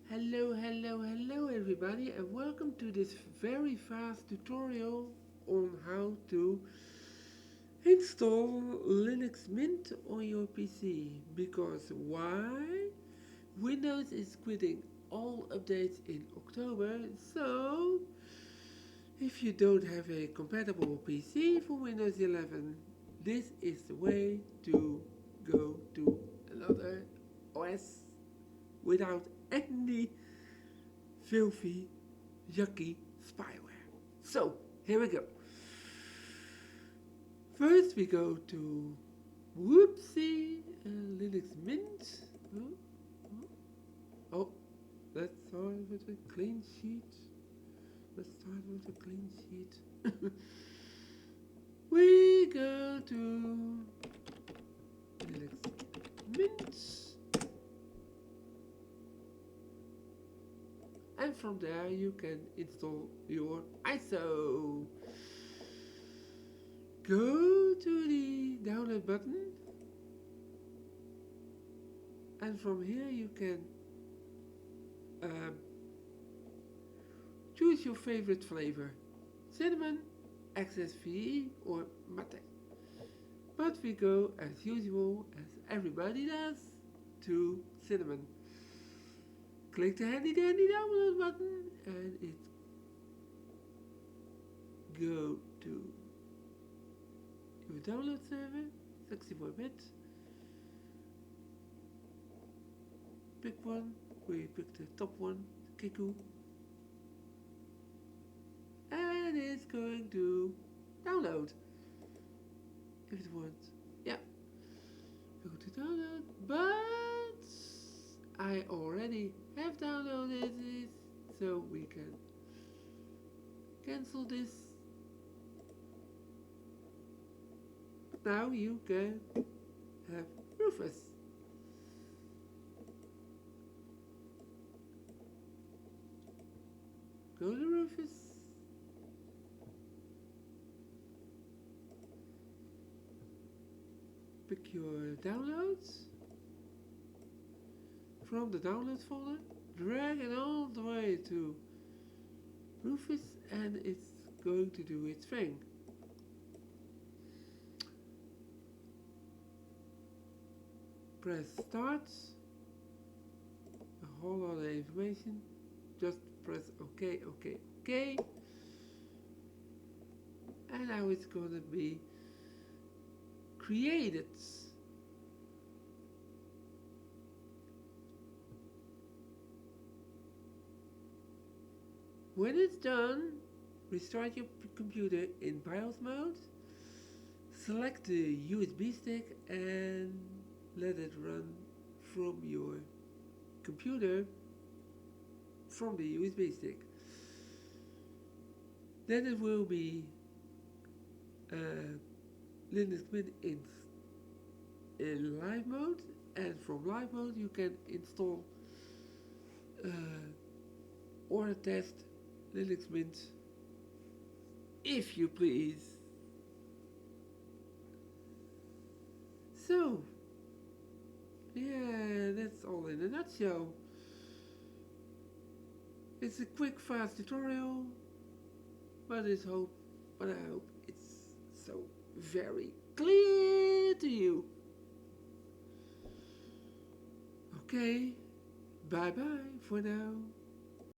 Hello everybody, and welcome to this very fast tutorial on how to install Linux Mint on your PC. Because why? Windows is quitting all updates in October, so if you don't have a compatible PC for Windows 11, this is the way to go to another OS without any filthy, yucky spyware. So, here we go. First we go to whoopsie Linux Mint. Oh, let's start with a clean sheet. We go to Linux Mint. And from there you can install your ISO. Go to the download button, and from here you can choose your favorite flavor: cinnamon, XSVE or mate. But we go as usual, as everybody does, to cinnamon. Click the handy dandy download button and it go to your download server, 64-bit. Pick one, we pick the top one, Kiku. And it's going to download. If it wants, yeah. Go to download, but I already have downloaded this, so we can cancel this. But now you can have Rufus. Go to Rufus. Pick your downloads. From the downloads folder, drag it all the way to Rufus and it's going to do its thing. Press start. A whole lot of information. Just press OK. And now it's going to be created. When it's done, restart your computer in BIOS mode, select the USB stick and let it run from your computer from the USB stick. Then it will be Linux Mint in live mode, and from live mode you can install or test Linux Mint if you please. So, yeah, that's all in a nutshell. It's a quick, fast tutorial, but I hope it's so very clear to you. Okay, bye bye for now.